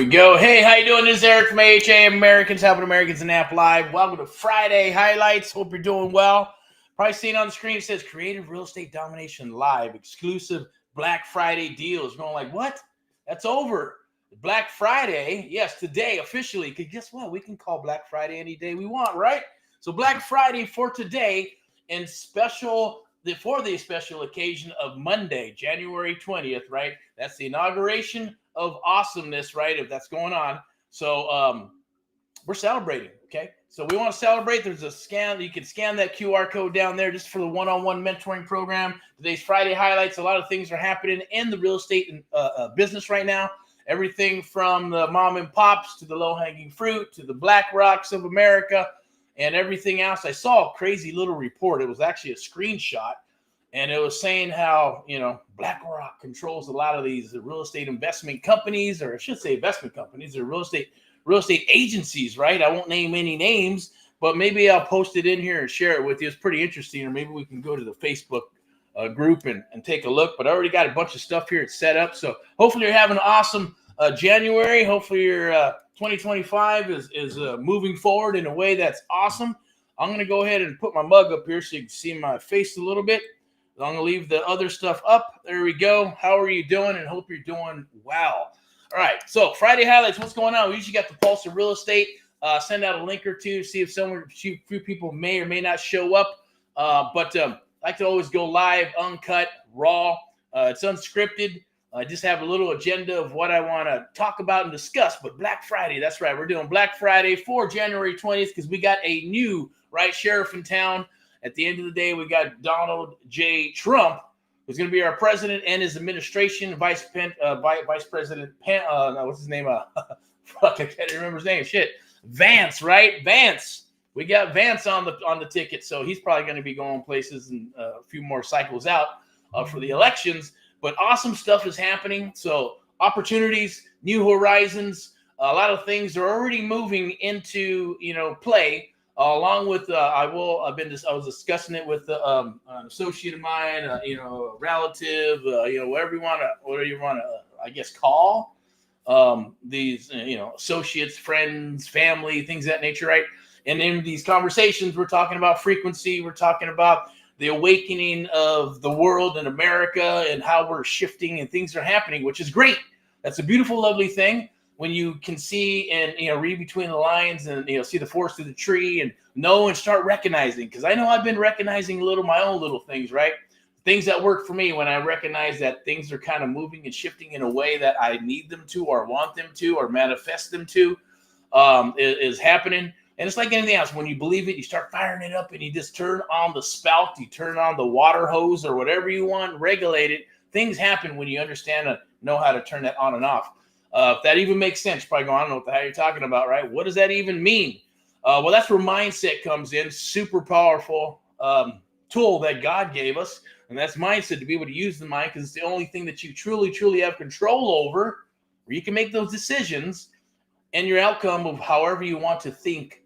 we go. Hey, how you doing? This is Erick from AHA, Americans Helping Americans and App Live. Welcome to Friday Highlights. Hope you're doing well. Probably seeing on the screen, it says Creative Real Estate Domination Live, exclusive Black Friday deals. You're going like, what? That's over. Black Friday, yes, today officially, because guess what? We can call Black Friday any day we want, right? So Black Friday for today and for the special occasion of Monday, January 20th, right? That's the inauguration of awesomeness, right? If that's going on. So we're celebrating, okay? So we want to celebrate. There's a scan. You can scan that QR code down there just for the one-on-one mentoring program. Today's Friday highlights. A lot of things are happening in the real estate business right now. Everything from the mom and pops to the low-hanging fruit to the Black Rocks of America and everything else. I saw a crazy little report. It was actually a screenshot. And it was saying how, BlackRock controls a lot of these real estate investment companies, or I should say investment companies, or real estate agencies, right? I won't name any names, but maybe I'll post it in here and share it with you. It's pretty interesting, or maybe we can go to the Facebook group and take a look. But I already got a bunch of stuff here. It's set up. So hopefully you're having an awesome January. Hopefully your 2025 is moving forward in a way that's awesome. I'm going to go ahead and put my mug up here so you can see my face a little bit. I'm going to leave the other stuff up. There we go. How are you doing? And hope you're doing well. All right. So Friday highlights. What's going on? We usually got the pulse of real estate. Send out a link or two. See if a few people may or may not show up. But I like to always go live, uncut, raw. It's unscripted. I just have a little agenda of what I want to talk about and discuss. But Black Friday, that's right. We're doing Black Friday for January 20th because we got a new sheriff in town. At the end of the day, we got Donald J. Trump, who's going to be our president and his administration, Vice President, what's his name? Fuck, I can't remember his name. Shit. Vance, right? Vance. We got Vance on the ticket, so he's probably going to be going places and a few more cycles out for the elections. But awesome stuff is happening. So opportunities, new horizons, a lot of things are already moving into play. Along with I was discussing it with an associate of mine, a relative, whatever you want to, I guess, call these, associates, friends, family, things of that nature, right? And in these conversations, we're talking about frequency. We're talking about the awakening of the world and America and how we're shifting and things are happening, which is great. That's a beautiful, lovely thing. When you can see and read between the lines and see the forest through the tree and know and start recognizing, because I know I've been recognizing my own little things, right? Things that work for me when I recognize that things are kind of moving and shifting in a way that I need them to or want them to or manifest them to is happening. And it's like anything else. When you believe it, you start firing it up and you just turn on the spout, you turn on the water hose or whatever you want, regulate it. Things happen when you understand and know how to turn that on and off. If that even makes sense, probably going, I don't know what the hell you're talking about, right? What does that even mean? Well, that's where mindset comes in. Super powerful tool that God gave us. And that's mindset, to be able to use the mind, because it's the only thing that you truly, truly have control over, where you can make those decisions and your outcome of however you want to think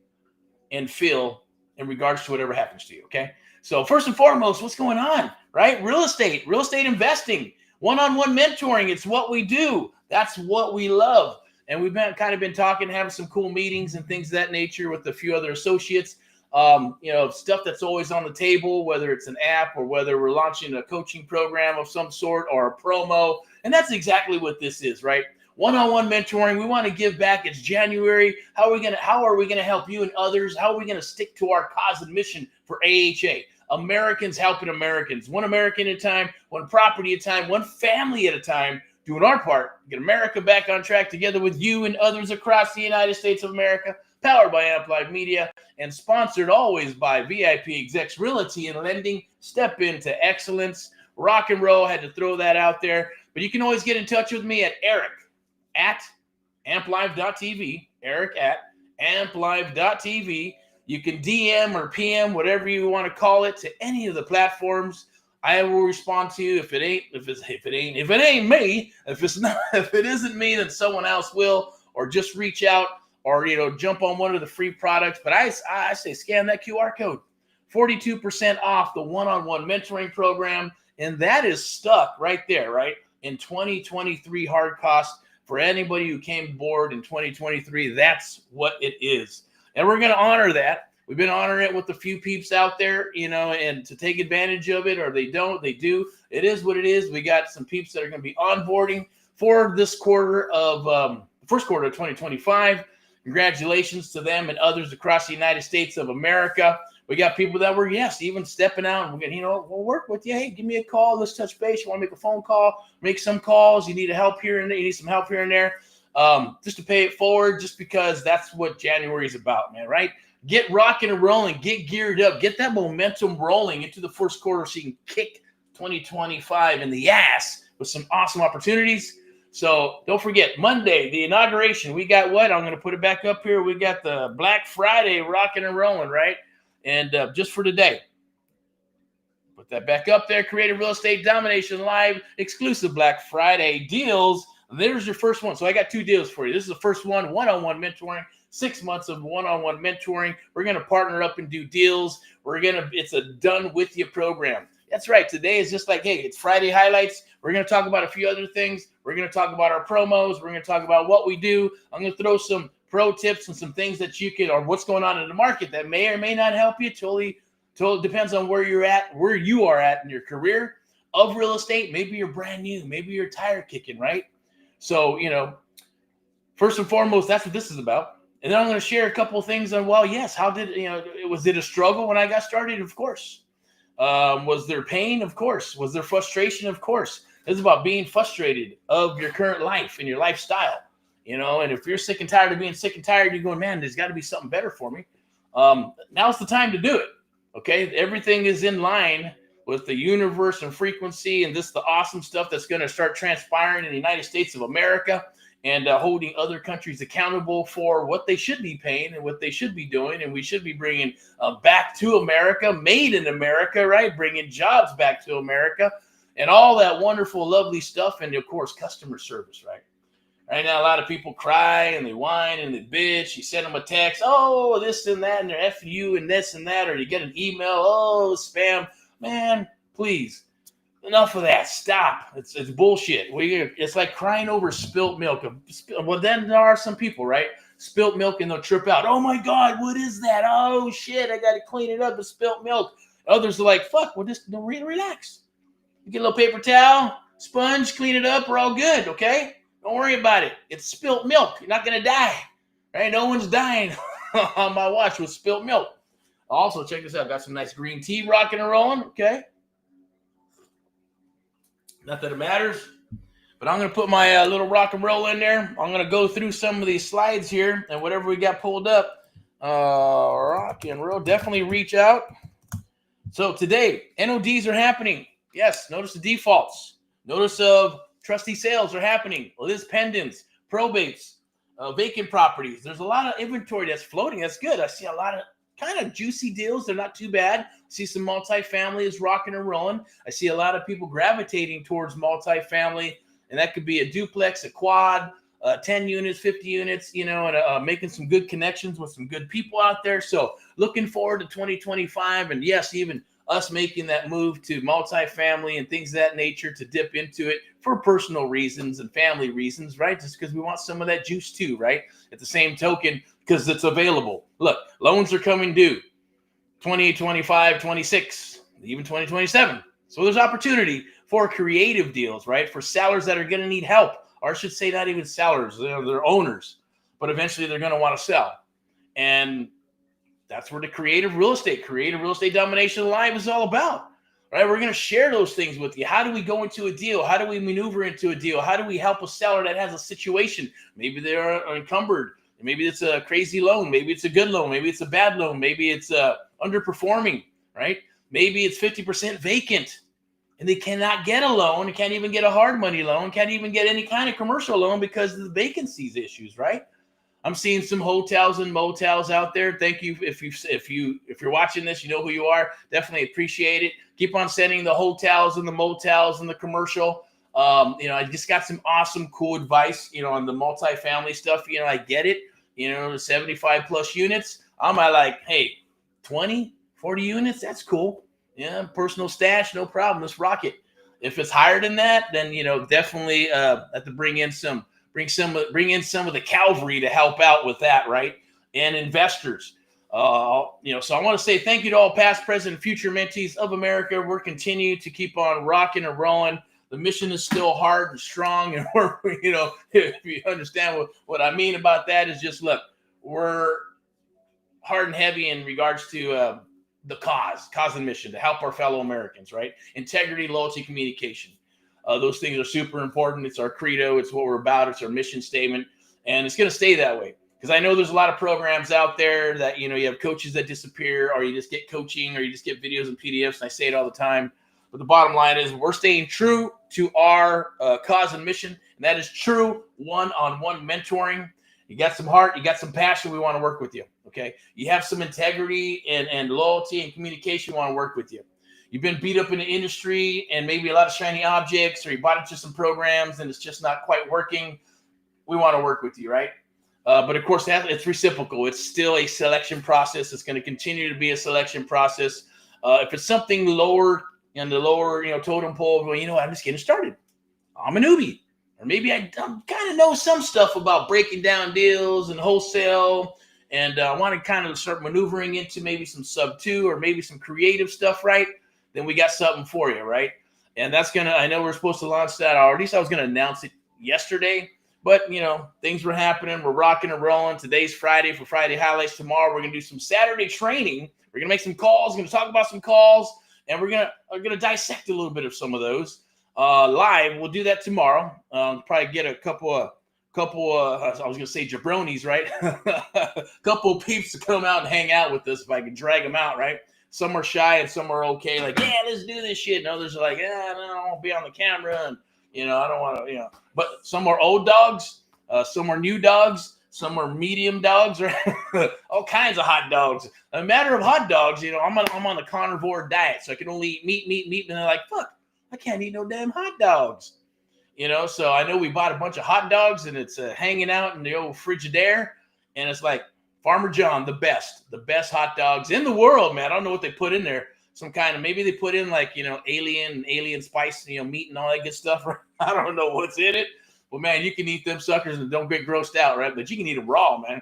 and feel in regards to whatever happens to you, okay? So first and foremost, what's going on, right? Real estate investing, one-on-one mentoring. It's what we do. That's what we love. And we've been talking, having some cool meetings and things of that nature with a few other associates. Stuff that's always on the table, whether it's an app or whether we're launching a coaching program of some sort or a promo. And that's exactly what this is, right? One-on-one mentoring. We want to give back. It's January. How are we gonna help you and others? How are we gonna stick to our cause and mission for AHA? Americans helping Americans, one American at a time, one property at a time, one family at a time, doing our part, get America back on track together with you and others across the United States of America, powered by Amplified Media and sponsored always by VIPeXecs Realty and Lending. Step into excellence. Rock and roll. Had to throw that out there. But you can always get in touch with me at Erick@amplive.tv, Erick@amplive.tv. You can DM or PM, whatever you want to call it, to any of the platforms. I will respond to you. If it ain't me, if it isn't me, then someone else will, or just reach out or, jump on one of the free products. But I say scan that QR code, 42% off the one-on-one mentoring program. And that is stuck right there, right? In 2023 hard cost for anybody who came aboard in 2023. That's what it is. And we're going to honor that. We've been honoring it with a few peeps out there, and to take advantage of it, or they don't, they do. It is what it is. We got some peeps that are going to be onboarding for this quarter of first quarter of 2025. Congratulations to them and others across the United States of America. We got people that were, yes, even stepping out, and we're going to, we'll work with you. Hey, give me a call. Let's touch base. You want to make a phone call, make some calls. You need help here and there. You need some help here and there. Just to pay it forward, just because that's what January is about, man, right? Get rocking and rolling, get geared up, get that momentum rolling into the first quarter so you can kick 2025 in the ass with some awesome opportunities. So don't forget, Monday, the inauguration, we got what? I'm going to put it back up here. We got the Black Friday rocking and rolling, right? And just for today, put that back up there. Creative Real Estate Domination Live, exclusive Black Friday deals. There's your first one. So I got 2 deals for you. This is the first one, one-on-one mentoring, 6 months of one-on-one mentoring. We're going to partner up and do deals. It's a done with you program. That's right. Today is just like, hey, it's Friday highlights. We're going to talk about a few other things. We're going to talk about our promos. We're going to talk about what we do. I'm going to throw some pro tips and some things that you can, or what's going on in the market that may or may not help you. Totally depends on where you are at in your career of real estate. Maybe you're brand new. Maybe you're tire kicking, right? So, first and foremost, that's what this is about. And then I'm going to share a couple of things on, well, yes, how did, was it a struggle when I got started? Of course. Was there pain? Of course. Was there frustration? Of course. It's about being frustrated of your current life and your lifestyle, and if you're sick and tired of being sick and tired, you're going, man, there's got to be something better for me. Now's the time to do it. Okay. Everything is in line with the universe and frequency, and the awesome stuff that's going to start transpiring in the United States of America, and holding other countries accountable for what they should be paying and what they should be doing. And we should be bringing back to America, made in America, right? Bringing jobs back to America and all that wonderful, lovely stuff. And of course, customer service, right? Right now, a lot of people cry and they whine and they bitch. You send them a text, oh, this and that, and they're effing you and this and that, or you get an email, oh, spam. Man, please. Enough of that. Stop. It's bullshit. It's like crying over spilt milk. Well, then there are some people, right? Spilt milk, and they'll trip out. Oh my God, what is that? Oh shit, I got to clean it up. It's spilt milk. Others are like, fuck, well, just relax. You get a little paper towel, sponge, clean it up. We're all good, okay? Don't worry about it. It's spilt milk. You're not going to die, right? No one's dying on my watch with spilt milk. Also, check this out. Got some nice green tea rocking and rolling, okay? Not that it matters, but I'm going to put my little rock and roll in there. I'm going to go through some of these slides here, and whatever we got pulled up, rock and roll, definitely reach out. So today, NODs are happening. Yes, notice the defaults. Notice of trustee sales are happening. List pendants, probates, vacant properties. There's a lot of inventory that's floating. That's good. I see a lot of kind of juicy deals. They're not too bad. I see some multifamily is rocking and rolling. I see a lot of people gravitating towards multifamily, and that could be a duplex, a quad, 10 units, 50 units, and making some good connections with some good people out there. So looking forward to 2025, and yes, even us making that move to multifamily and things of that nature to dip into it for personal reasons and family reasons, right? Just because we want some of that juice too, right? At the same token, because it's available. Look, loans are coming due 2025, 26, even 2027. So there's opportunity for creative deals, right? For sellers that are going to need help, or I should say not even sellers, they're owners, but eventually they're going to want to sell. And that's where the creative real estate domination live is all about, right? We're going to share those things with you. How do we go into a deal? How do we maneuver into a deal? How do we help a seller that has a situation? Maybe they're encumbered. Maybe it's a crazy loan. Maybe it's a good loan. Maybe it's a bad loan. Maybe it's underperforming, right? Maybe it's 50% vacant and they cannot get a loan. Can't even get a hard money loan. Can't even get any kind of commercial loan because of the vacancies issues, right? I'm seeing some hotels and motels out there. Thank you. If you're watching this, you know who you are. Definitely appreciate it. Keep on sending the hotels and the motels and the commercial. I just got some awesome, cool advice, on the multifamily stuff. I get it. 75 plus units. I'm like, hey, 20, 40 units. That's cool. Yeah. Personal stash. No problem. Let's rock it. If it's higher than that, then, definitely have to bring in some bring in some of the cavalry to help out with that, right? And investors. So I want to say thank you to all past, present, and future mentees of America. We're continuing to keep on rocking and rolling. The mission is still hard and strong, and we're, if you understand what I mean about that, is just, look, we're hard and heavy in regards to the cause and mission to help our fellow Americans, right? Integrity, loyalty, communication. Those things are super important. It's our credo. It's what we're about. It's our mission statement, and it's going to stay that way. Because I know there's a lot of programs out there that, you have coaches that disappear, or you just get coaching, or you just get videos and PDFs. And I say it all the time. But the bottom line is we're staying true to our cause and mission. And that is true one-on-one mentoring. You got some heart, you got some passion, we want to work with you. Okay. You have some integrity and loyalty and communication, we want to work with you. You've been beat up in the industry and maybe a lot of shiny objects, or you bought into some programs and it's just not quite working. We want to work with you, right? But of course, it's reciprocal. It's still a selection process. It's going to continue to be a selection process. If it's something lower in the lower, totem pole, well, I'm just getting started. I'm a newbie, or maybe I kind of know some stuff about breaking down deals and wholesale, and I want to kind of start maneuvering into maybe some SubTo or maybe some creative stuff, right? Then we got something for you, right? And I know we're supposed to launch that, or at least I was going to announce it yesterday. But, things were happening. We're rocking and rolling. Today's Friday for Friday highlights. Tomorrow, we're going to do some Saturday training. We're going to make some calls. We're going to talk about some calls. And we're going to dissect a little bit of some of those live. We'll do that tomorrow. Probably get a couple of I was going to say jabronis, right? A couple of peeps to come out and hang out with us if I can drag them out, right? Some are shy and some are okay. Like, yeah, let's do this shit. And others are like, yeah, no, I won't be on the camera. And, I don't want to, but some are old dogs, some are new dogs, some are medium dogs, right? All kinds of hot dogs. A matter of hot dogs, I'm on the carnivore diet, so I can only eat meat, and they're like, fuck, I can't eat no damn hot dogs. So I know we bought a bunch of hot dogs, and it's hanging out in the old Frigidaire, and it's like Farmer John, the best hot dogs in the world, man. I don't know what they put in there. Some kind of, maybe they put in like, alien spice, meat and all that good stuff. Right? I don't know what's in it. Well, man, you can eat them suckers and don't get grossed out, right? But you can eat them raw, man.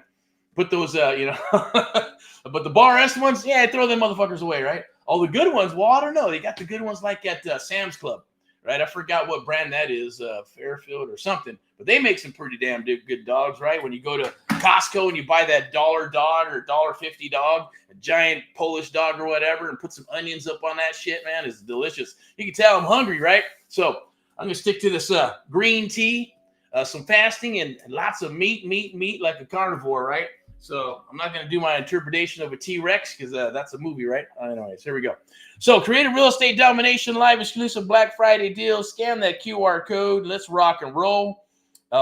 Put those, but the Bar S ones, yeah, throw them motherfuckers away, right? All the good ones, well, I don't know. They got the good ones like at Sam's Club, right? I forgot what brand that is, Fairfield or something. But they make some pretty damn good dogs, right? When you go to Costco and you buy that $1 dog or $1.50 dog, a giant Polish dog or whatever, and put some onions up on that shit, man, it's delicious. You can tell I'm hungry, right? So I'm going to stick to this green tea, some fasting, and lots of meat like a carnivore, right? So I'm not going to do my interpretation of a T-Rex because that's a movie, right? Anyways, here we go. So creative real estate domination, live exclusive Black Friday deals. Scan that QR code. Let's rock and roll.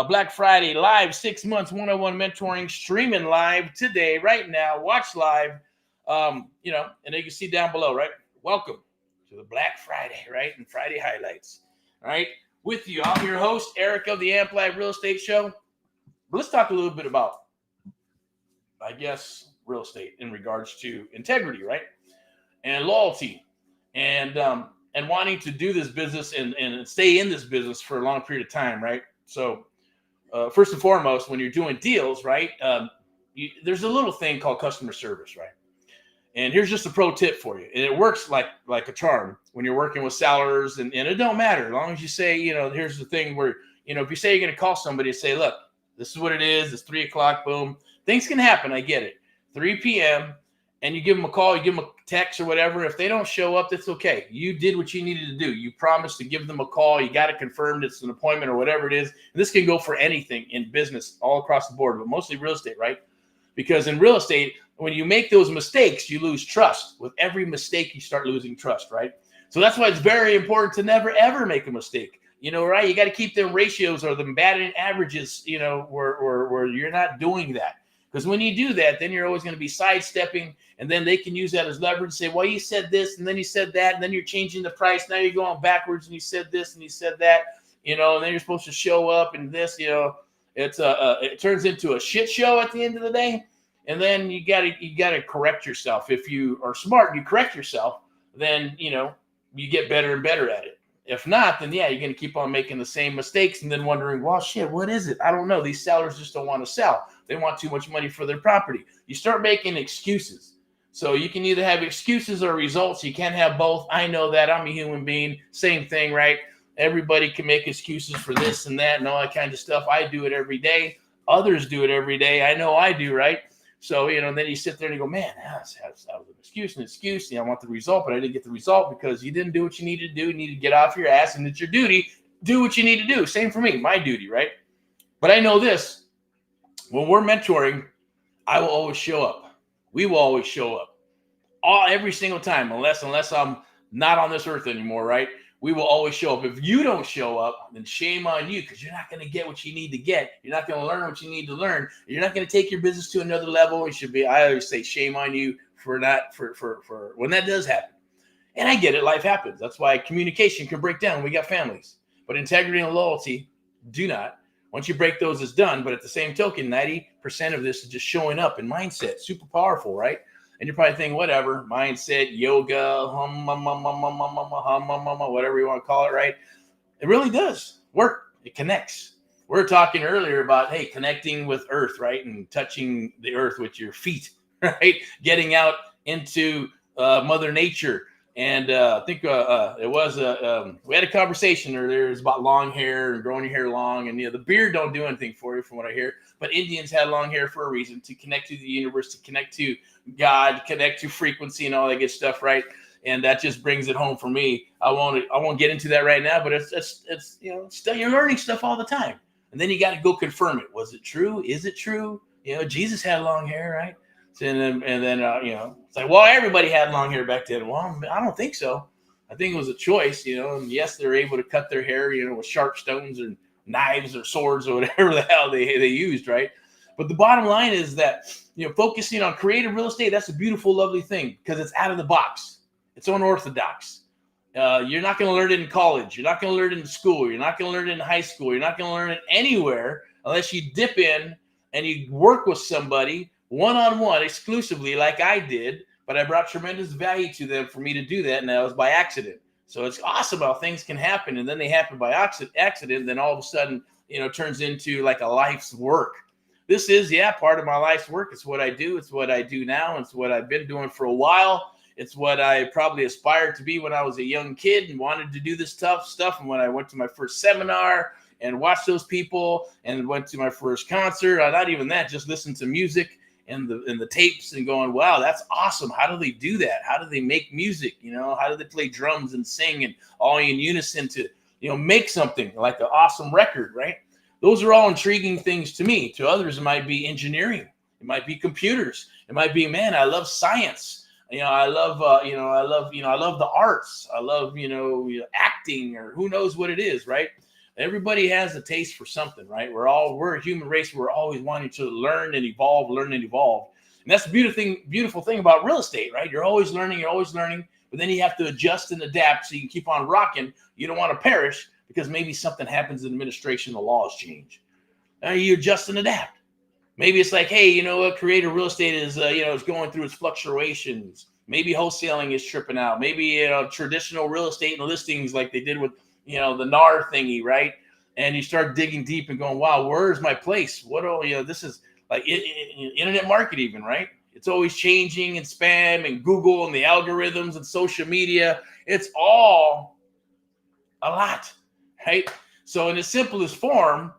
Black Friday live, 6 months, one-on-one mentoring, streaming live today, right now. Watch live, and you can see down below, right? Welcome to the Black Friday, right? And Friday highlights, all right? With you, I'm your host, Erick of the AHA Real Estate Show. But let's talk a little bit about, I guess, real estate in regards to integrity, right? And loyalty, and wanting to do this business and stay in this business for a long period of time, right? So first and foremost, when you're doing deals, right, there's a little thing called customer service, right? And here's just a pro tip for you. And it works like a charm when you're working with sellers, and it don't matter. As long as you say, here's the thing where, if you say you're going to call somebody and say, look, this is what it is. It's 3 o'clock, boom. Things can happen. I get it. 3 p.m. and you give them a call, you give them a text or whatever. If they don't show up, that's okay. You did what you needed to do. You promised to give them a call. You got it confirmed. It's an appointment or whatever it is. And this can go for anything in business all across the board, but mostly real estate, right? Because in real estate, when you make those mistakes, you lose trust. With every mistake, you start losing trust, right? So that's why it's very important to never, ever make a mistake. Right? You got to keep them ratios or them batting averages, where you're not doing that. Because when you do that, then you're always going to be sidestepping, and then they can use that as leverage and say, well, you said this, and then you said that, and then you're changing the price. Now you're going backwards, and you said this, and you said that, and then you're supposed to show up, and this, it turns into a shit show at the end of the day. And then you gotta correct yourself. If you are smart and you correct yourself, then, you get better and better at it. If not, then yeah, you're going to keep on making the same mistakes and then wondering, well, shit, what is it? I don't know. These sellers just don't want to sell. They want too much money for their property. You start making excuses. So you can either have excuses or results. You can't have both. I know that. I'm a human being. Same thing, right? Everybody can make excuses for this and that and all that kind of stuff. I do it every day. Others do it every day. I know I do, right? So, then you sit there and you go, man, that was an excuse. I want the result, but I didn't get the result because you didn't do what you needed to do. You need to get off your ass, and it's your duty. Do what you need to do. Same for me, my duty, right? But I know this. When we're mentoring, I will always show up. We will always show up. Every single time, unless I'm not on this earth anymore, right? We will always show up. If you don't show up, then shame on you, because you're not going to get what you need to get. You're not going to learn what you need to learn. You're not going to take your business to another level. I always say shame on you for when that does happen. And I get it. Life happens. That's why communication can break down. We got families. But integrity and loyalty do not. Once you break those, it's done. But at the same token, 90% of this is just showing up in mindset. Super powerful, right? And you're probably thinking, whatever, mindset, yoga, whatever you want to call it, right? It really does work. It connects. We were talking earlier about, hey, connecting with earth, right? And touching the earth with your feet, right? Getting out into Mother Nature. And I think we had a conversation earlier. It was about long hair and growing your hair long. And, the beard don't do anything for you from what I hear. But Indians had long hair for a reason, to connect to the universe, to connect to God, connect to frequency and all that good stuff, right? And that just brings it home for me. I won't get into that right now, but it's still, you're learning stuff all the time. And then you got to go confirm it. Was it true? Is it true? Jesus had long hair, right? And then it's like, well, everybody had long hair back then. Well, I don't think so. I think it was a choice, and yes, they're able to cut their hair, with sharp stones or knives or swords or whatever the hell they used, right? But the bottom line is that, focusing on creative real estate, that's a beautiful, lovely thing, because it's out of the box. It's unorthodox. You're not going to learn it in college. You're not going to learn it in school. You're not going to learn it in high school. You're not going to learn it anywhere unless you dip in and you work with somebody one-on-one exclusively like I did, but I brought tremendous value to them for me to do that, and that was by accident. So it's awesome how things can happen, and then they happen by accident, then all of a sudden, turns into like a life's work. This is, part of my life's work. It's what I do. It's what I do now. It's what I've been doing for a while. It's what I probably aspired to be when I was a young kid and wanted to do this tough stuff. And when I went to my first seminar and watched those people and went to my first concert, not even that, just listened to music and the tapes and going, wow, that's awesome. How do they do that? How do they make music? How do they play drums and sing and all in unison to, make something like an awesome record, right? Those are all intriguing things to me. To others, it might be engineering. It might be computers. It might be, man, I love science. I love the arts. I love, acting, or who knows what it is, right? Everybody has a taste for something, right? We're a human race. We're always wanting to learn and evolve. And that's the beautiful thing about real estate, right? You're always learning, but then you have to adjust and adapt so you can keep on rocking. You don't want to perish because maybe something happens in administration, the laws change. You adjust and adapt. Maybe it's like, hey, creative real estate is, is going through its fluctuations. Maybe wholesaling is tripping out. Maybe, traditional real estate and listings like they did with, the NAR thingy, right? And you start digging deep and going, wow, where's my place? This is like internet market even, right? It's always changing, and spam and Google and the algorithms and social media. It's all a lot, right? So in the simplest form,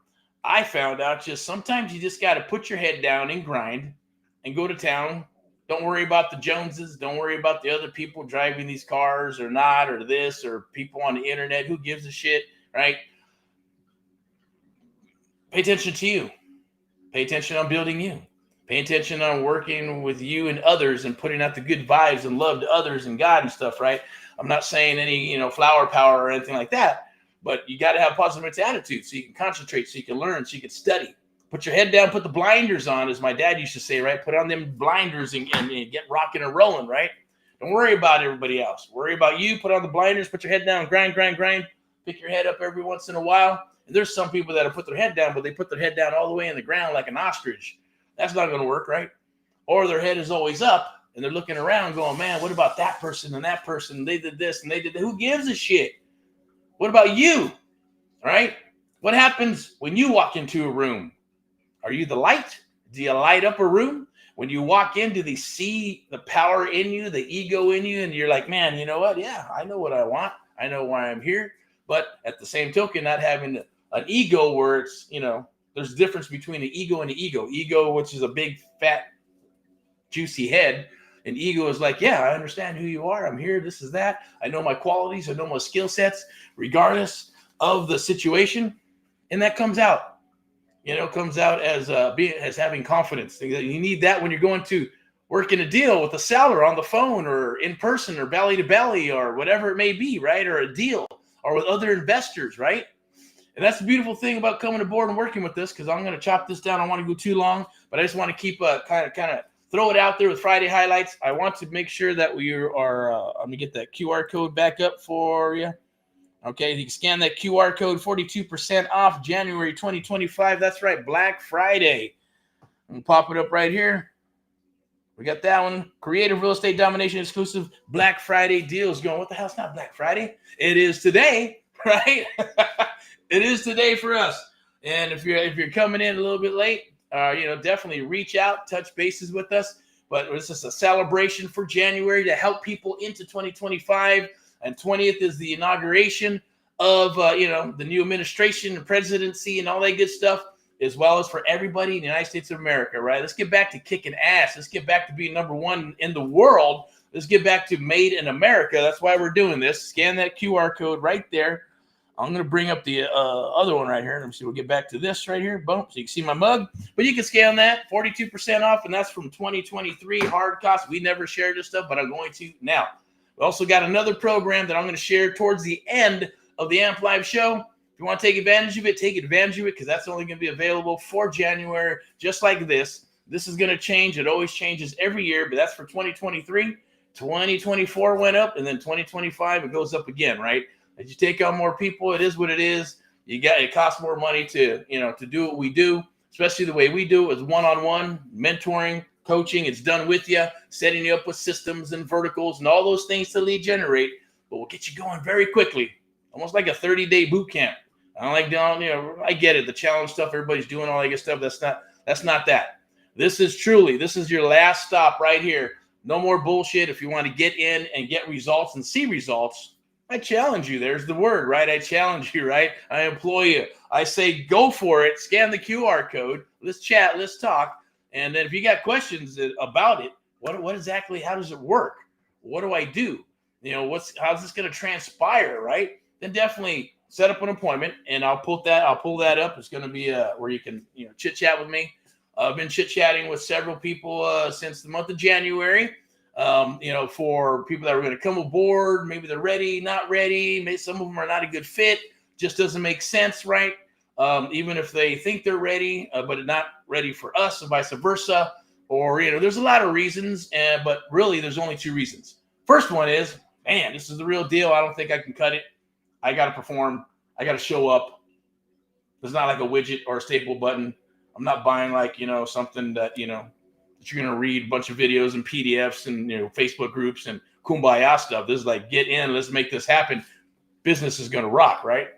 I found out just sometimes you just got to put your head down and grind and go to town. Don't worry about the Joneses. Don't worry about the other people driving these cars or not, or this, or people on the internet. Who gives a shit, right? Pay attention to you. Pay attention on building you. Pay attention on working with you and others and putting out the good vibes and love to others and God and stuff, right? I'm not saying any, flower power or anything like that, but you got to have a positive attitude so you can concentrate, so you can learn, so you can study. Put your head down, put the blinders on, as my dad used to say, right? Put on them blinders and get rocking and rolling, right? Don't worry about everybody else. Worry about you. Put on the blinders, put your head down, grind. Pick your head up every once in a while. And there's some people that have put their head down, but they put their head down all the way in the ground like an ostrich. That's not going to work, right? Or their head is always up and they're looking around going, man, what about that person and that person? They did this and they did that. Who gives a shit? What about you? All right. What happens when you walk into a room? Are you the light? Do you light up a room? When you walk in, do they see the power in you, the ego in you? And you're like, man, you know what? Yeah, I know what I want. I know why I'm here. But at the same token, not having an ego where it's, there's a difference between the ego and the ego. Ego, which is a big, fat, juicy head. And ego is like, yeah, I understand who you are. I'm here. This is that. I know my qualities. I know my skill sets, regardless of the situation. And that comes out. Comes out as having confidence. You need that when you're going to work in a deal with a seller on the phone or in person or belly to belly or whatever it may be, right? Or a deal or with other investors, right? And that's the beautiful thing about coming aboard and working with this, because I'm going to chop this down. I don't want to go too long, but I just want to keep kind of throw it out there with Friday highlights. I want to make sure that we are, I'm going to get that QR code back up for you. Okay, you can scan that QR code, 42% off January 2025. That's right, Black Friday. I'm going to pop it up right here. We got that one. Creative Real Estate Domination exclusive Black Friday deals going. What the hell? It's not Black Friday. It is today, right? It is today for us. And if you're coming in a little bit late, definitely reach out, touch bases with us. But it's just a celebration for January to help people into 2025. And 20th is the inauguration of, the new administration, the presidency, and all that good stuff, as well as for everybody in the United States of America, right? Let's get back to kicking ass. Let's get back to being number one in the world. Let's get back to made in America. That's why we're doing this. Scan that QR code right there. I'm going to bring up the other one right here. Let me see. We'll get back to this right here. Boom. So you can see my mug. But you can scan that. 42% off, and that's from 2023 hard cost. We never shared this stuff, but I'm going to now. We also got another program that I'm going to share towards the end of the AMP Live show. If you want to take advantage of it, take advantage of it, because that's only going to be available for January, just like this. This is going to change. It always changes every year, but that's for 2023. 2024 went up, and then 2025, it goes up again, right? As you take on more people, it is what it is. It costs more money to do what we do, especially the way we do it, is one-on-one mentoring, coaching. It's done with you, setting you up with systems and verticals and all those things to lead generate, but we'll get you going very quickly, almost like a 30-day boot camp. I don't like doing, I get it, the challenge stuff, everybody's doing all that good stuff. That's not that. This is your last stop right here. No more bullshit. If you want to get in and get results and see results, I challenge you. There's the word, right? I challenge you, right? I employ you. I say, go for it. Scan the QR code. Let's chat. Let's talk. And then if you got questions about it, what exactly, how does it work? What do I do? How's this going to transpire, right? Then definitely set up an appointment, and I'll pull that up. It's going to be where you can, chit chat with me. I've been chit chatting with several people since the month of January. For people that are going to come aboard, maybe they're ready, not ready. Maybe some of them are not a good fit. Just doesn't make sense, right? Even if they think they're ready, but not ready for us, and vice versa. Or, there's a lot of reasons, but really there's only two reasons. First one is, man, this is the real deal. I don't think I can cut it. I got to perform. I got to show up. There's not like a widget or a staple button. I'm not buying something that, that you're going to read a bunch of videos and PDFs and, Facebook groups and kumbaya stuff. This is like, get in, let's make this happen. Business is going to rock, right?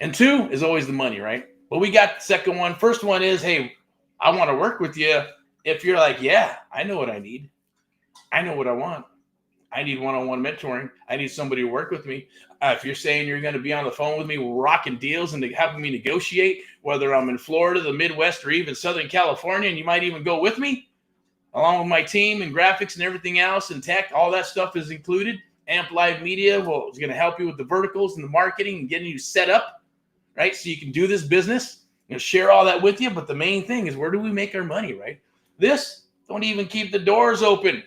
And two is always the money, right? But we got the second one. First one is, hey, I want to work with you. If you're like, yeah, I know what I need. I know what I want. I need one-on-one mentoring. I need somebody to work with me. If you're saying you're going to be on the phone with me, rocking deals and helping me negotiate, whether I'm in Florida, the Midwest, or even Southern California, and you might even go with me, along with my team and graphics and everything else and tech, all that stuff is included. AMP Live Media is going to help you with the verticals and the marketing and getting you set up, right? So you can do this business, share all that with you. But the main thing is, where do we make our money, right? This, don't even keep the doors open.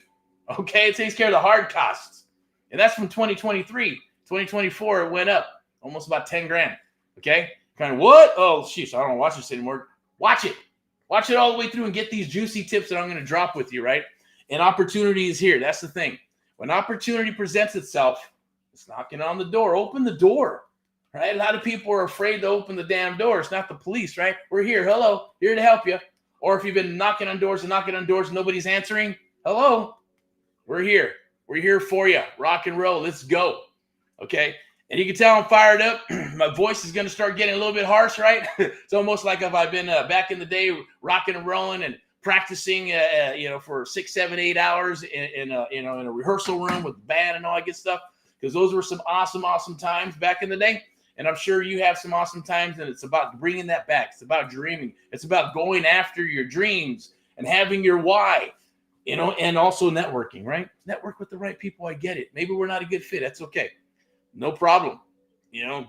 Okay, it takes care of the hard costs. And that's from 2023. 2024, it went up almost about 10 grand. Okay, kind of what? Oh, sheesh, I don't watch this anymore. Watch it. Watch it all the way through and get these juicy tips that I'm going to drop with you, right? And opportunity is here. That's the thing. When opportunity presents itself, it's knocking on the door. Open the door, right? A lot of people are afraid to open the damn door. It's not the police, right? We're here. Hello. Here to help you. Or if you've been knocking on doors and nobody's answering, hello. We're here. We're here for you. Rock and roll. Let's go. Okay. And you can tell I'm fired up. My voice is going to start getting a little bit harsh, right? It's almost like if I've been back in the day rocking and rolling and practicing, for 6, 7, 8 hours in a rehearsal room with the band and all that good stuff. Because those were some awesome, awesome times back in the day. And I'm sure you have some awesome times, and it's about bringing that back. It's about dreaming. It's about going after your dreams and having your why, and also networking, right? Network with the right people. I get it. Maybe we're not a good fit. That's okay. No problem. You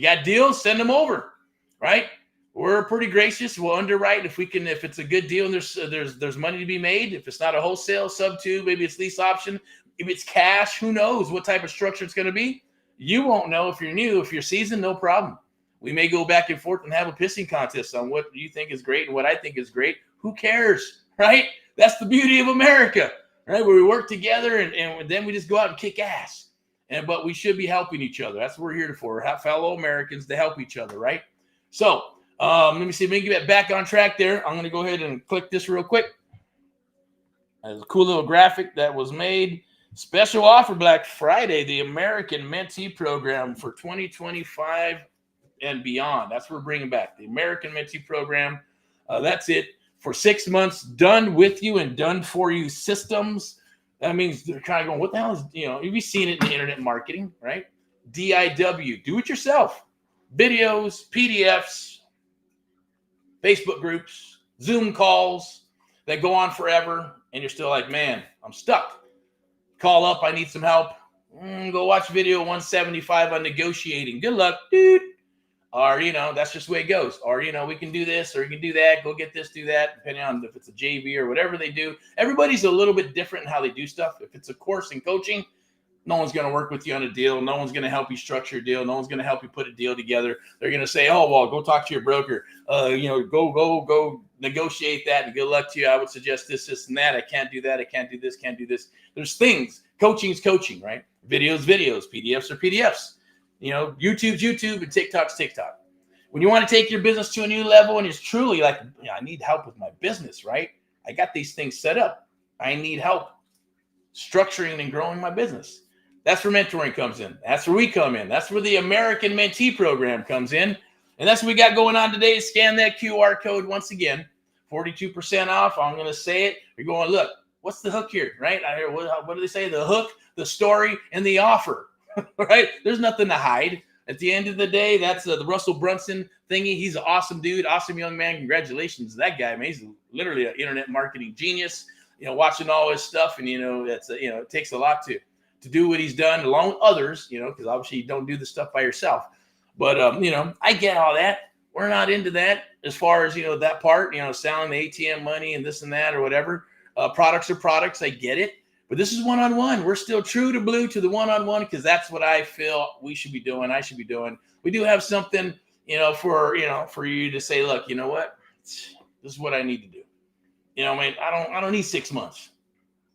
got deals, send them over, right? We're pretty gracious. We'll underwrite if it's a good deal and there's money to be made. If it's not a wholesale, SubTo, maybe it's lease option. If it's cash, who knows what type of structure it's going to be? You won't know if you're new. If you're seasoned, no problem. We may go back and forth and have a pissing contest on what you think is great and what I think is great. Who cares, right? That's the beauty of America, right? Where we work together and then we just go out and kick ass. But we should be helping each other. That's what we're here for. We're fellow Americans to help each other, right? So let me see if we can get back on track there. I'm going to go ahead and click this real quick. There's a cool little graphic that was made. Special offer Black Friday, the American Mentee Program for 2025 and beyond. That's what we're bringing back. The American Mentee Program. That's it. For 6 months, done with you and done for you systems. That means they're kind of going, what the hell is, you've seen it in the internet marketing, right? DIW, do it yourself. Videos, PDFs, Facebook groups, Zoom calls that go on forever. And you're still like, man, I'm stuck. Call up, I need some help. Go watch video 175 on negotiating. Good luck, dude. Or, that's just the way it goes. Or, we can do this or we can do that. Go get this, do that, depending on if it's a JV or whatever they do. Everybody's a little bit different in how they do stuff. If it's a course in coaching, no one's going to work with you on a deal. No one's going to help you structure a deal. No one's going to help you put a deal together. They're going to say, oh, well, go talk to your broker. Go negotiate that and good luck to you. I would suggest this, and that. I can't do that. I can't do this, can't do this. There's things. Coaching is coaching, right? Videos, PDFs are PDFs. YouTube's YouTube and TikTok's TikTok. When you want to take your business to a new level and it's truly like, I need help with my business, right? I got these things set up. I need help structuring and growing my business. That's where mentoring comes in. That's where we come in. That's where the American Mentee Program comes in. And that's what we got going on today. Scan that QR code once again. 42% off. I'm going to say it. You're going, look, what's the hook here, right? I hear, what do they say? The hook, the story, and the offer. Right? There's nothing to hide. At the end of the day, that's the Russell Brunson thingy. He's an awesome dude, awesome young man. Congratulations to that guy, man. He's literally an internet marketing genius. Watching all his stuff, and that's it takes a lot to do what he's done along with others. Because obviously you don't do the stuff by yourself. But I get all that. We're not into that as far as that part. Selling the ATM money and this and that or whatever. Products are products. I get it. But this is one-on-one. We're still true to blue to the one-on-one because that's what I feel we should be doing. I should be doing. We do have something, for you to say, look, you know what? This is what I need to do. I don't need 6 months.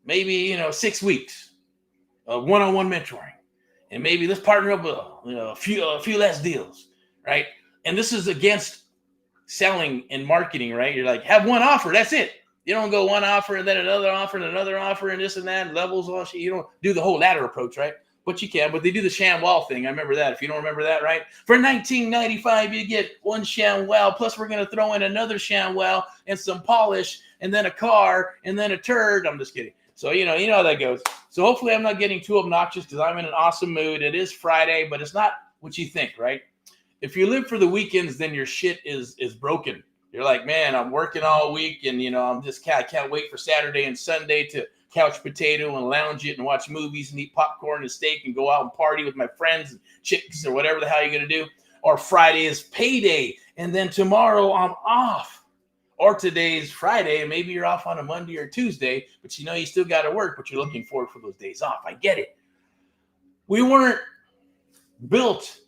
Maybe 6 weeks of one-on-one mentoring, and maybe let's partner up with a few less deals, right? And this is against selling and marketing, right? You're like, have one offer. That's it. You don't go one offer and then another offer and another offer and this and that and levels all shit. You don't do the whole ladder approach, right? But you can. But they do the ShamWow thing. I remember that. If you don't remember that, right? For $19.95, you get one ShamWow. Plus, we're going to throw in another ShamWow and some polish and then a car and then a turd. I'm just kidding. So, you know how that goes. So hopefully I'm not getting too obnoxious because I'm in an awesome mood. It is Friday, but it's not what you think, right? If you live for the weekends, then your shit is broken. You're like, man, I'm working all week and, I can't wait for Saturday and Sunday to couch potato and lounge it and watch movies and eat popcorn and steak and go out and party with my friends and chicks or whatever the hell you're going to do. Or Friday is payday and then tomorrow I'm off. Or today's Friday and maybe you're off on a Monday or Tuesday, but you still got to work, but you're looking forward for those days off. I get it. We weren't built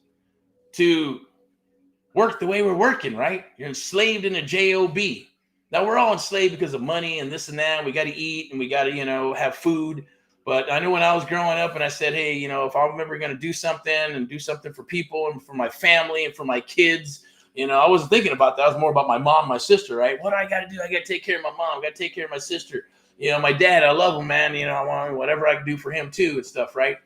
to work the way we're working, right? You're enslaved in a job. Now we're all enslaved because of money and this and that. We got to eat and we got to, have food. But I knew when I was growing up and I said, hey, if I'm ever going to do something for people and for my family and for my kids, I wasn't thinking about that. I was more about my mom, my sister, right? What do I got to do? I got to take care of my mom. I got to take care of my sister. My dad, I love him, man. I want whatever I can do for him too and stuff, right?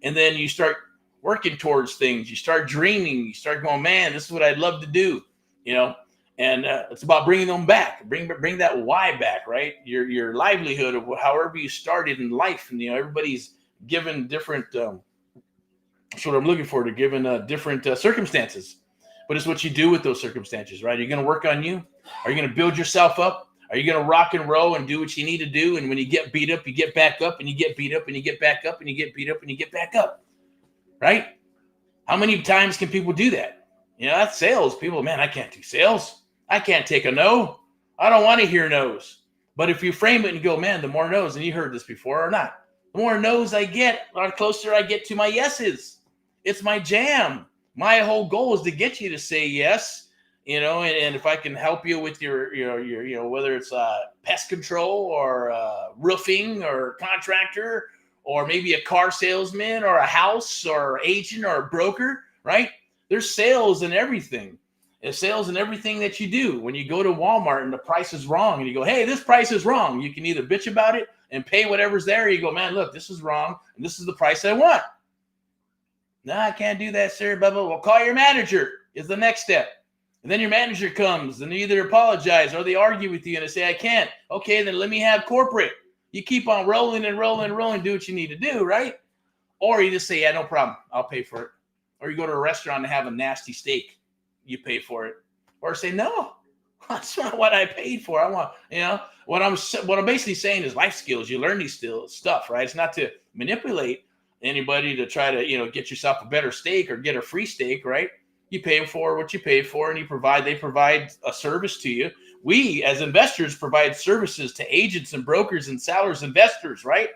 And then you start working towards things. You start dreaming. You start going, man, this is what I'd love to do, you know. And it's about bringing them back. Bring that why back, right? Your livelihood of however you started in life. And, you know, everybody's given different, that's what I'm looking for, to given different circumstances. But it's what you do with those circumstances, right? Are you going to work on you? Are you going to build yourself up? Are you going to rock and roll and do what you need to do? And when you get beat up, you get back up, and you get beat up, and you get back up, and you get beat up, and you get back up, right? How many times can people do that? You know, that's sales. People, man, I can't do sales. I can't take a no. I don't want to hear no's. But if you frame it and go, man, the more no's, and you heard this before or not, the more no's I get, the closer I get to my yeses. It's my jam. My whole goal is to get you to say yes. You know, and if I can help you with your whether it's pest control or roofing or contractor or maybe a car salesman or a house or agent or a broker, right? There's sales in everything. There's sales in everything that you do. When you go to Walmart and the price is wrong and you go, hey, this price is wrong. You can either bitch about it and pay whatever's there. Or you go, man, look, this is wrong and this is the price I want. No, I can't do that, sir. Blah, blah. Well, call your manager is the next step. And then your manager comes and they either apologize or they argue with you and they say, I can't. Okay, then let me have corporate. You keep on rolling and rolling and rolling, do what you need to do, right? Or you just say, yeah, no problem. I'll pay for it. Or you go to a restaurant and have a nasty steak. You pay for it. Or say, no, that's not what I paid for. I want, you know, what I'm basically saying is life skills. You learn these stuff, right? It's not to manipulate anybody to try to, you know, get yourself a better steak or get a free steak, right? You pay for what you pay for, and they provide a service to you. We, as investors, provide services to agents and brokers and sellers, investors, right?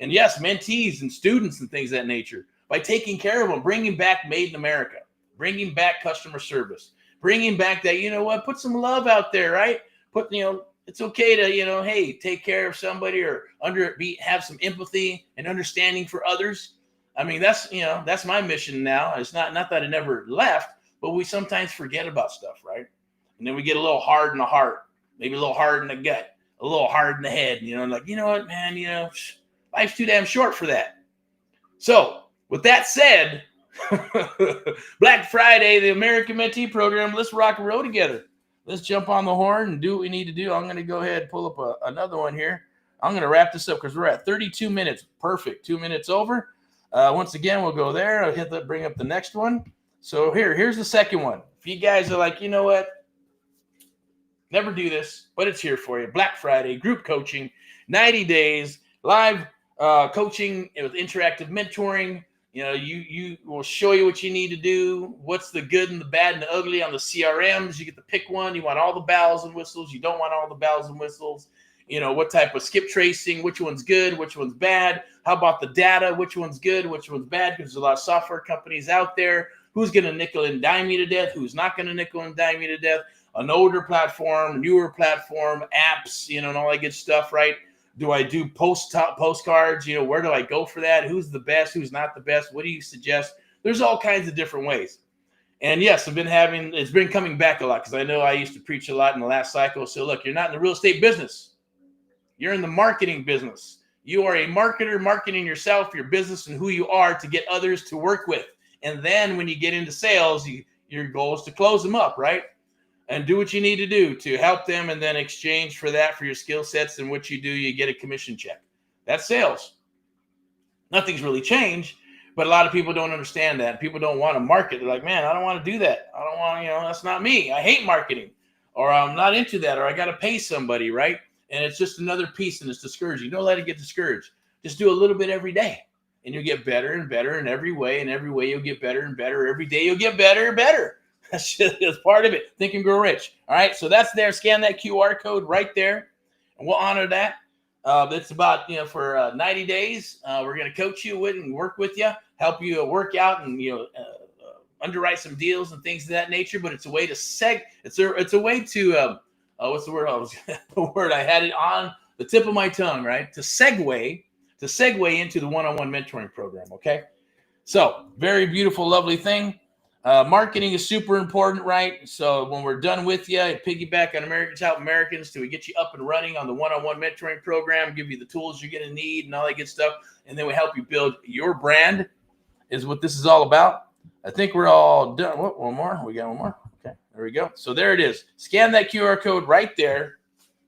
And yes, mentees and students and things of that nature. By taking care of them, bringing back Made in America, bringing back customer service, bringing back that, you know what, put some love out there, right? It's okay to, you know, hey, take care of somebody or have some empathy and understanding for others. I mean, that's my mission now. It's not that I never left, but we sometimes forget about stuff, right? And then we get a little hard in the heart, maybe a little hard in the gut, a little hard in the head, you know, like, you know what, man, you know, life's too damn short for that. So with that said, Black Friday, the American Mentee Program, let's rock and roll together. Let's jump on the horn and do what we need to do. I'm going to go ahead and pull up another one here. I'm going to wrap this up because we're at 32 minutes. Perfect. 2 minutes over. Once again, we'll go there. I'll bring up the next one. So here's the second one. If you guys are like, you know what, never do this, but it's here for you. Black Friday, group coaching, 90 days, live coaching with interactive mentoring. You know, you will show you what you need to do, what's the good and the bad and the ugly on the CRMs. You get to pick one. You want all the bells and whistles. You don't want all the bells and whistles. You know, what type of skip tracing, which one's good, which one's bad. How about the data, which one's good, which one's bad, because there's a lot of software companies out there. Who's going to nickel and dime you to death? Who's not going to nickel and dime you to death? An older platform, newer platform, apps, you know, and all that good stuff, right? Do I do postcards? You know, where do I go for that? Who's the best? Who's not the best? What do you suggest? There's all kinds of different ways. And yes, it's been coming back a lot because I know I used to preach a lot in the last cycle. So look, you're not in the real estate business. You're in the marketing business. You are a marketer marketing yourself, your business, and who you are to get others to work with. And then when you get into sales, your goal is to close them up, right? And do what you need to do to help them, and then exchange for that, for your skill sets and what you do, you get a commission check. That's sales. Nothing's really changed, but a lot of people don't understand that. People don't want to market. They're like, man, I don't want to do that. I don't want, that's not me. I hate marketing, or I'm not into that, or I got to pay somebody, right? And it's just another piece, and it's discouraging. Don't let it get discouraged. Just do a little bit every day, and you'll get better and better in every way. And every way you'll get better and better. Every day you'll get better and better. That's part of it. Think and Grow Rich. All right. So that's there. Scan that QR code right there, and we'll honor that. It's about, for 90 days. We're going to coach you with and work with you, help you work out and, underwrite some deals and things of that nature. But it's a way to it's a way to, what's the word? The word, I had it on the tip of my tongue, right? To segue into the one-on-one mentoring program. Okay. So very beautiful, lovely thing. Marketing is super important, right? So when we're done with you, piggyback on Americans Help Americans till we get you up and running on the one-on-one mentoring program, give you the tools you're going to need and all that good stuff. And then we help you build your brand is what this is all about. I think we're all done. What, one more? We got one more. Okay, there we go. So there it is. Scan that QR code right there.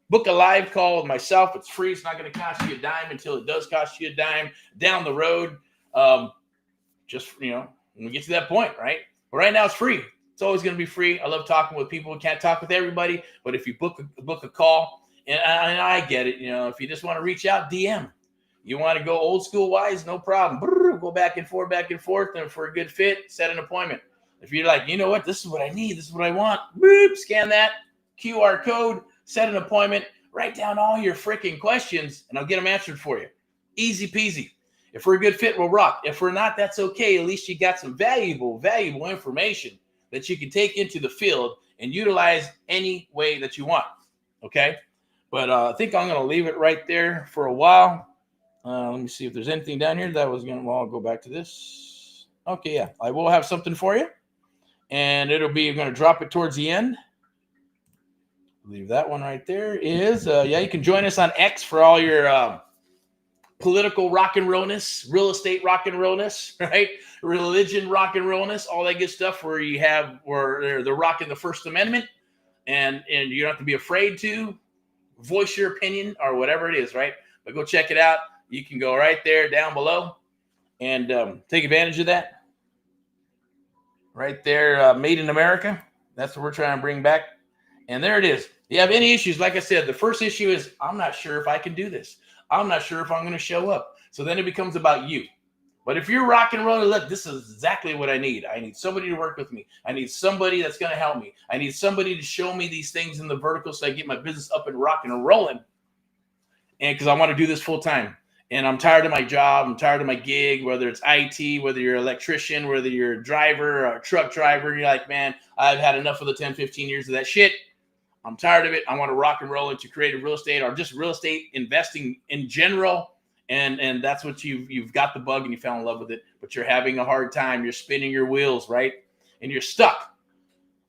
Book a live call with myself. It's free. It's not going to cost you a dime until it does cost you a dime down the road. Just, when we get to that point, right? But right now it's free. It's always going to be free. I love talking with people. We can't talk with everybody, but if you book a call, and I get it, if you just want to reach out, DM. You want to go old school wise, no problem. Go back and forth, and for a good fit, set an appointment. If you're like, you know what, this is what I need, this is what I want, boop, scan that QR code, set an appointment, write down all your freaking questions, and I'll get them answered for you. Easy peasy. If we're a good fit, we'll rock. If we're not, that's okay. At least you got some valuable information that you can take into the field and utilize any way that you want. Okay? But I think I'm going to leave it right there for a while. Let me see if there's anything down here that was going to, well, I'll go back to this. Okay, yeah. I will have something for you. And it'll be, I'm going to drop it towards the end. Leave that one right there. You can join us on X for all your political rock and rollness, real estate rock and rollness, right? Religion rock and rollness, all that good stuff where they're rocking the First Amendment, and you don't have to be afraid to voice your opinion or whatever it is, right? But go check it out. You can go right there down below and take advantage of that. Right there, Made in America. That's what we're trying to bring back. And there it is. If you have any issues, like I said, the first issue is I'm not sure if I can do this. I'm not sure if I'm going to show up. So then it becomes about you. But if you're rock and rolling, look, this is exactly what I need. I need somebody to work with me. I need somebody that's going to help me. I need somebody to show me these things in the vertical so I get my business up and rocking and rolling. And because I want to do this full time. And I'm tired of my job. I'm tired of my gig, whether it's IT, whether you're an electrician, whether you're a driver or a truck driver. And you're like, man, I've had enough of the 10, 15 years of that shit. I'm tired of it. I want to rock and roll into creative real estate or just real estate investing in general. And that's what you've got the bug and you fell in love with it, but you're having a hard time. You're spinning your wheels, right? And you're stuck.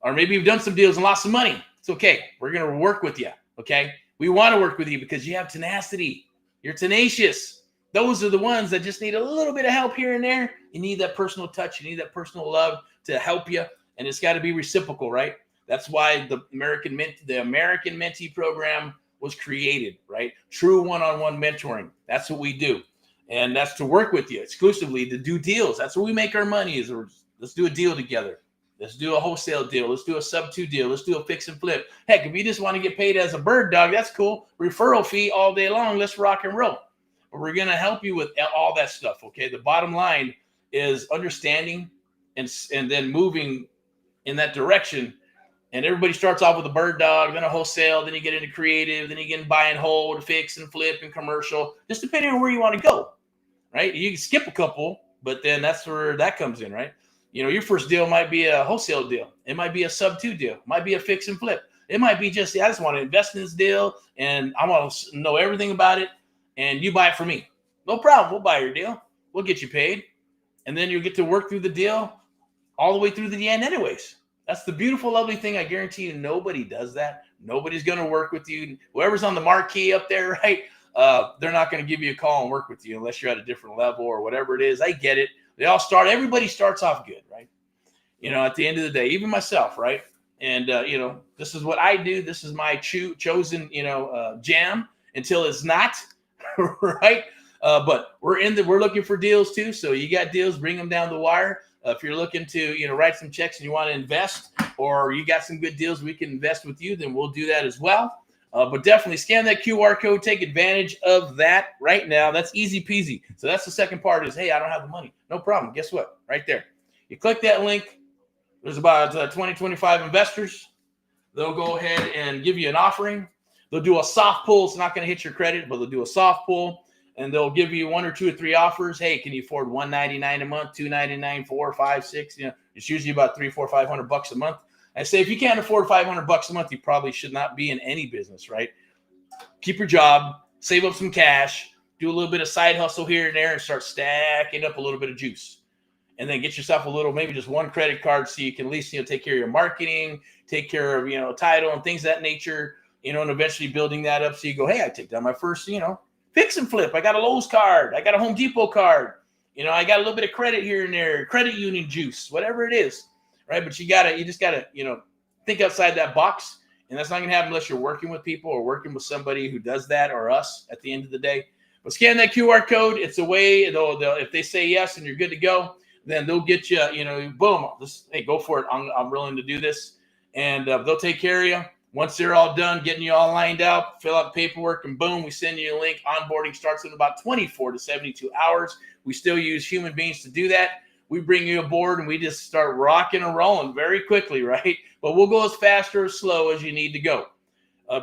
Or maybe you've done some deals and lost some money. It's okay. We're going to work with you. Okay. We want to work with you because you have tenacity. You're tenacious. Those are the ones that just need a little bit of help here and there. You need that personal touch. You need that personal love to help you. And it's got to be reciprocal, right? That's why the American Mentee Program was created, right? True one-on-one mentoring. That's what we do. And that's to work with you exclusively, to do deals. That's where we make our money is let's do a deal together. Let's do a wholesale deal. Let's do a SubTo deal. Let's do a fix and flip. Heck, if you just want to get paid as a bird dog, that's cool. Referral fee all day long. Let's rock and roll. But we're going to help you with all that stuff, okay? The bottom line is understanding and then moving in that direction. And everybody starts off with a bird dog, then a wholesale, then you get into creative, then you get into buy and hold, fix and flip, and commercial, just depending on where you want to go, right? You can skip a couple, but then that's where that comes in, right? Your first deal might be a wholesale deal. It might be a SubTo deal. It might be a fix and flip. It might be just, I just want to invest in this deal, and I want to know everything about it, and you buy it for me. No problem. We'll buy your deal. We'll get you paid. And then you'll get to work through the deal all the way through to the end anyways. That's the beautiful, lovely thing. I guarantee you nobody does that. Nobody's going to work with you. Whoever's on the marquee up there, right? They're not going to give you a call and work with you unless you're at a different level or whatever it is. I get it. Everybody starts off good, right? At the end of the day, even myself, right? And, this is what I do. This is my chosen, jam until it's not, right? But we're looking for deals too. So you got deals, bring them down the wire. If you're looking to, write some checks and you want to invest, or you got some good deals we can invest with you, then we'll do that as well. But definitely scan that QR code. Take advantage of that right now. That's easy peasy. So that's the second part is, hey, I don't have the money. No problem. Guess what? Right there. You click that link. There's about 20, 25 investors. They'll go ahead and give you an offering. They'll do a soft pull. It's not going to hit your credit, but they'll do a soft pull. And they'll give you 1 or 2 or 3 offers. Hey, can you afford $199 a month, $299, $4, $5, $6? It's usually about $300, $400, $500 a month. I say if you can't afford $500 a month, you probably should not be in any business, right? Keep your job, save up some cash, do a little bit of side hustle here and there, and start stacking up a little bit of juice. And then get yourself a little, maybe just 1 credit card, so you can at least take care of your marketing, take care of title and things of that nature. And eventually building that up, so you go, hey, I take down my first fix and flip. I got a Lowe's card. I got a Home Depot card. You know, I got a little bit of credit here and there, credit union juice, whatever it is, right? But you just gotta, you know, think outside that box. And that's not going to happen unless you're working with people or working with somebody who does that, or us at the end of the day. But scan that QR code. It's a way, if they say yes and you're good to go, then they'll get you, you know, boom, hey, go for it. I'm willing to do this. And they'll take care of you. Once they're all done, getting you all lined up, fill out the paperwork, and boom, we send you a link. Onboarding starts in about 24 to 72 hours. We still use human beings to do that. We bring you aboard and we just start rocking and rolling very quickly, right? But we'll go as fast or as slow as you need to go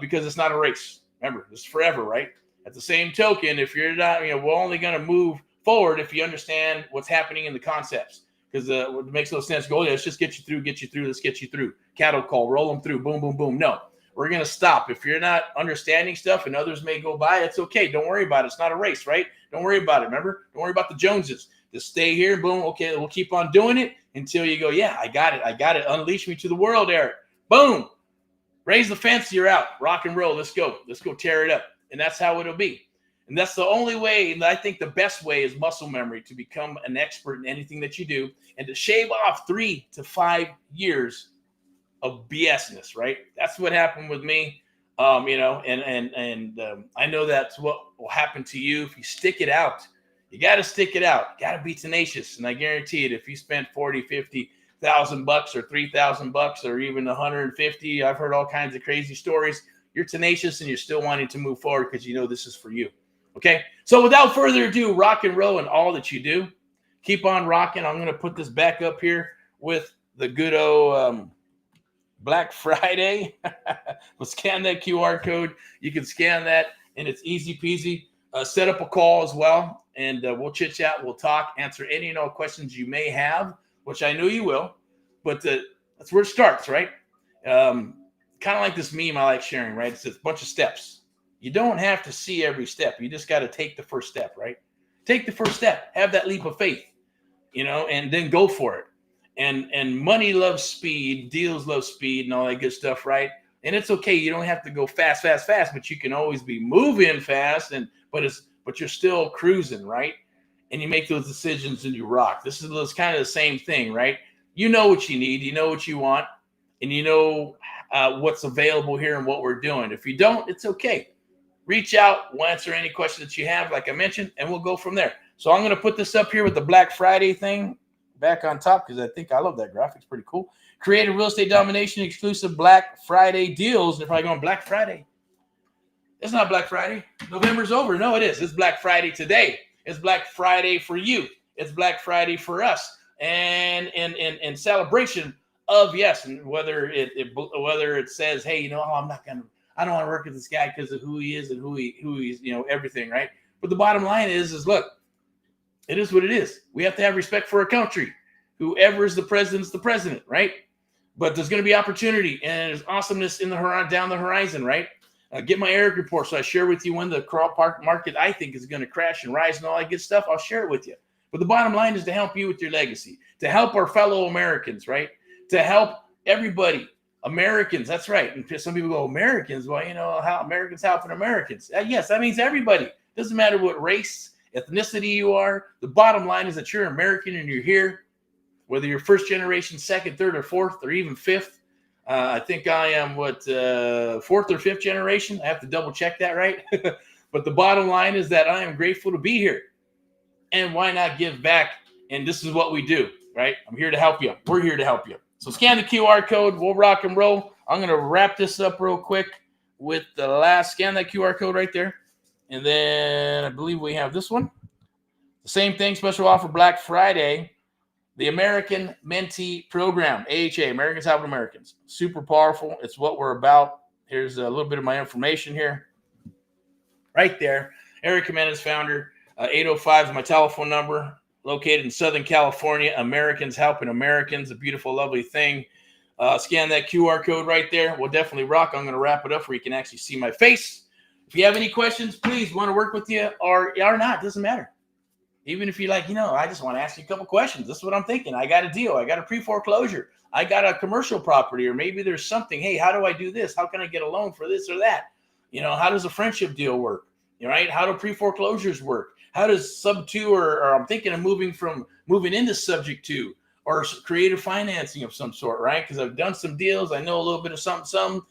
because it's not a race. Remember, it's forever, right? At the same token, if you're not, you know, we're only going to move forward if you understand what's happening in the concepts, because it makes no sense. Go, let's just get you through, let's get you through. Cattle call, roll them through, boom, boom, boom. No, we're going to stop. If you're not understanding stuff and others may go by, it's okay. Don't worry about it. It's not a race, right? Don't worry about it. Remember, don't worry about the Joneses. Just stay here, boom, okay, we'll keep on doing it until you go, yeah, I got it. Unleash me to the world, Eric. Boom. Raise the fence, you're out. Rock and roll, let's go. Let's go tear it up. And that's how it'll be. And that's the only way, and I think the best way is muscle memory to become an expert in anything that you do and to shave off 3 to 5 years of BSness, right? That's what happened with me, you know, and I know that's what will happen to you if you stick it out. You got to stick it out. You got to be tenacious. And I guarantee it, if you spend 40, 50,000 bucks or 3,000 bucks or even 150, I've heard all kinds of crazy stories. You're tenacious and you're still wanting to move forward because you know this is for you. Okay. So without further ado, rock and roll in all that you do. Keep on rocking. I'm going to put this back up here with the good old Black Friday. We'll scan that QR code. You can scan that and it's easy peasy. Set up a call as well, and we'll chit chat. We'll talk, answer any and all questions you may have, which I know you will. But that's where it starts, right? Kind of like this meme I like sharing, right? It's a bunch of steps. You don't have to see every step. You just got to take the first step, right? Take the first step. Have that leap of faith, you know, and then go for it. And money loves speed, deals love speed, and all that good stuff, right? And it's okay. You don't have to go fast, but you can always be moving fast, but you're still cruising, right? And you make those decisions and you rock. This is kind of the same thing, right? You know what you need, you know what you want, and you know what's available here and what we're doing. If you don't, it's okay. Reach out. We'll answer any questions that you have, like I mentioned, and we'll go from there. So I'm going to put this up here with the Black Friday thing back on top because I think I love that graphic. It's pretty cool. Creative real estate domination exclusive Black Friday deals. They're probably going Black Friday. It's not Black Friday. November's over. No, it is. It's Black Friday today. It's Black Friday for you. It's Black Friday for us. And in celebration of, yes, and whether it says, hey, you know, I don't want to work with this guy because of who he is and who he's, you know, everything, right? But the bottom line is look, it is what it is. We have to have respect for our country. Whoever is the president's the president, right? But there's going to be opportunity and there's awesomeness down the horizon, right? Get my Erick report so I share with you when the market I think is going to crash and rise and all that good stuff. I'll share it with you. But the bottom line is to help you with your legacy, to help our fellow Americans, right? To help everybody. Americans, that's right. And some people go, Americans, well, you know, how Americans helping Americans. Yes, that means everybody. Doesn't matter what race, ethnicity you are. The bottom line is that you're American and you're here, whether you're first generation, second, third, or fourth, or even fifth. I think I am fourth or fifth generation. I have to double check that, right? But the bottom line is that I am grateful to be here. And why not give back? And this is what we do, right? I'm here to help you. We're here to help you. So scan the QR code. We'll rock and roll. I'm going to wrap this up real quick with the last. Scan that QR code right there. And then I believe we have this one. The same thing, special offer Black Friday. The American Mentee Program, AHA, Americans Helping Americans. Super powerful. It's what we're about. Here's a little bit of my information here. Right there. Erick Jimenez, founder. 805 is my telephone number. Located in Southern California. Americans Helping Americans. A beautiful, lovely thing. Scan that QR code right there. We'll definitely rock. I'm going to wrap it up where you can actually see my face. If you have any questions, please want to work with you or not. Doesn't matter. Even if you're like, you know, I just want to ask you a couple questions. This is what I'm thinking. I got a deal. I got a pre-foreclosure. I got a commercial property, or maybe there's something. Hey, how do I do this? How can I get a loan for this or that? You know, how does a friendship deal work? Right? How do pre-foreclosures work? How does SubTo, or I'm thinking of moving into subject to, or creative financing of some sort, right? Because I've done some deals. I know a little bit of something,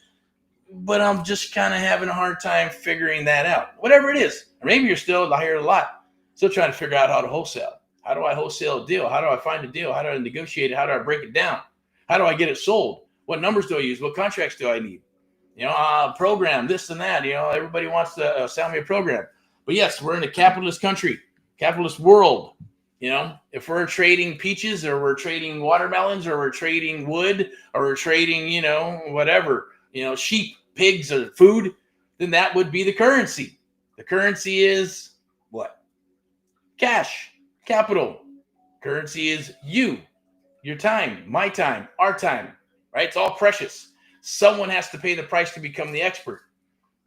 but I'm just kind of having a hard time figuring that out. Whatever it is. Or maybe you're still, I hear it a lot, still trying to figure out how to wholesale. How do I wholesale a deal? How do I find a deal? How do I negotiate it? How do I break it down? How do I get it sold? What numbers do I use? What contracts do I need? Program, this and that. Everybody wants to sell me a program. But yes, we're in a capitalist country, capitalist world. If we're trading peaches, or we're trading watermelons, or we're trading wood, or we're trading, whatever, sheep, pigs, or food, then that would be the currency. The currency is what? Cash, capital. Currency is you, your time, my time, our time, right? It's all precious. Someone has to pay the price to become the expert.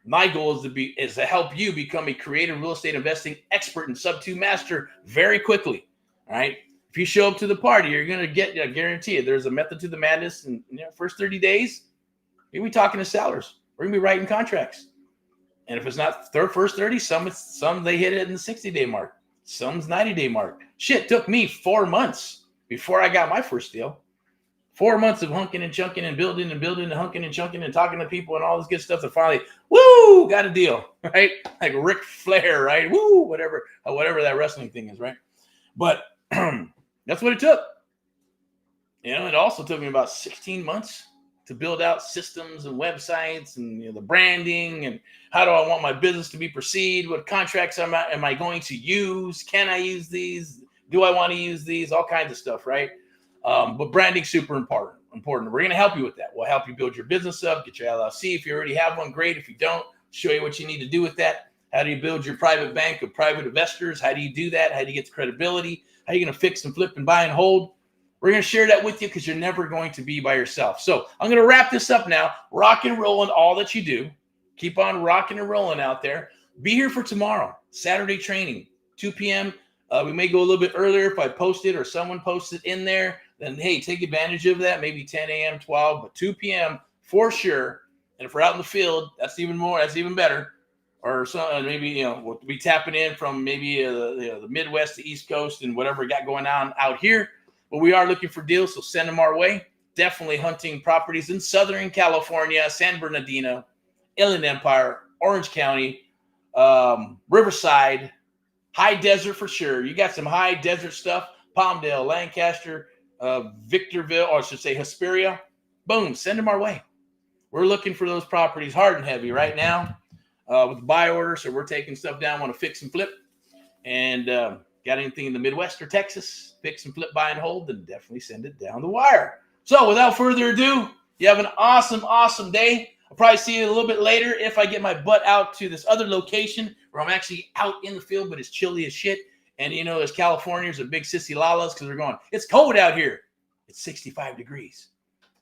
My goal is to help you become a creative real estate investing expert and SubTo master very quickly. All right. If you show up to the party, you're going to get, I guarantee you, there's a method to the madness. And first 30 days, you'll be talking to sellers. We're going to be writing contracts. And if it's not first 30, some they hit it in the 60-day mark. Some's 90-day mark. Shit, took me 4 months before I got my first deal. 4 months of hunking and chunking and building and hunking and chunking and talking to people and all this good stuff to finally, woo, got a deal, right? Like Ric Flair, right? Woo, whatever that wrestling thing is, right? But that's what it took. It also took me about 16 months to build out systems and websites and the branding and how do I want my business to be perceived? What contracts am I going to use? Can I use these? Do I want to use these? All kinds of stuff, right? But branding's super important. We're going to help you with that. We'll help you build your business up, get your LLC. If you already have one, great. If you don't, show you what you need to do with that. How do you build your private bank of private investors? How do you do that? How do you get the credibility? How are you going to fix and flip and buy and hold? We're going to share that with you because you're never going to be by yourself. So I'm going to wrap this up now. Rock and roll in all that you do. Keep on rocking and rolling out there. Be here for tomorrow, Saturday training, 2 p.m. We may go a little bit earlier if I post it or someone posts it in there. Then, hey, take advantage of that. Maybe 10 a.m., 12, but 2 p.m. for sure. And if we're out in the field, that's even more. That's even better. Or maybe, we'll be tapping in from maybe the Midwest to East Coast and whatever we got going on out here. But we are looking for deals, so send them our way. Definitely hunting properties in Southern California, San Bernardino, Inland Empire, Orange County, Riverside, high desert for sure. You got some high desert stuff, Palmdale, Lancaster, Victorville, or I should say Hesperia. Boom, send them our way. We're looking for those properties hard and heavy right now with the buy order. So we're taking stuff down, want to fix and flip. And got anything in the Midwest or Texas, fix and flip, buy and hold, then definitely send it down the wire. So without further ado, you have an awesome, awesome day. I'll probably see you a little bit later if I get my butt out to this other location where I'm actually out in the field, but it's chilly as shit. And, as Californians are big sissy lalas because they're going, it's cold out here. It's 65 degrees,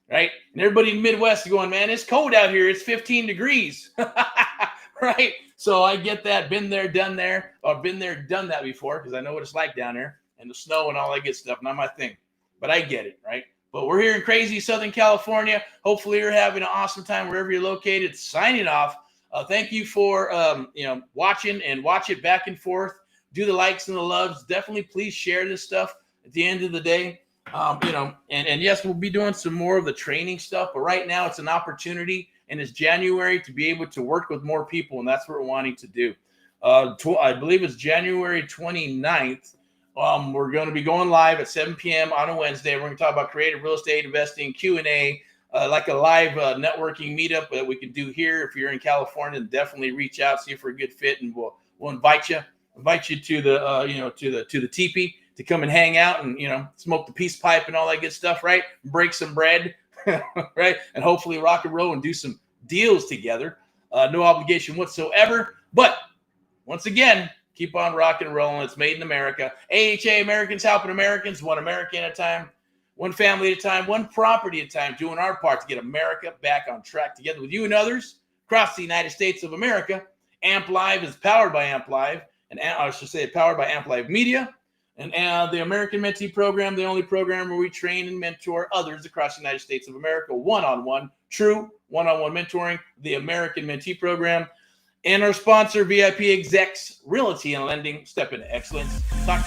right? And everybody in the Midwest is going, man, it's cold out here. It's 15 degrees, right? So I get that. Been there, done there. Or been there, done that before because I know what it's like down there. And the snow and all that good stuff, not my thing. But I get it, right? But we're here in crazy Southern California. Hopefully you're having an awesome time wherever you're located. Signing off. Thank you for, watching and watch it back and forth. Do the likes and the loves. Definitely please share this stuff at the end of the day. And yes, we'll be doing some more of the training stuff. But right now it's an opportunity and it's January to be able to work with more people. And that's what we're wanting to do. I believe it's January 29th. We're going to be going live at 7 p.m. on a Wednesday. We're going to talk about creative real estate investing, Q&A, like a live networking meetup that we can do here. If you're in California, definitely reach out, see if we're a good fit, and we'll invite you to the to the teepee to come and hang out and smoke the peace pipe and all that good stuff, right? Break some bread, right? And hopefully rock and roll and do some deals together. No obligation whatsoever, but once again, keep on rocking and rolling. It's made in America. AHA, Americans helping Americans, one American at a time, one family at a time, one property at a time, doing our part to get America back on track together with you and others across the United States of America. AMP Live is powered by AMP Live, and I should say powered by AMP Live Media. And the American Mentee Program, the only program where we train and mentor others across the United States of America, one-on-one, true one-on-one mentoring, the American Mentee Program. and our sponsor, VIPeXecs Realty and Lending. Step into excellence. Talk.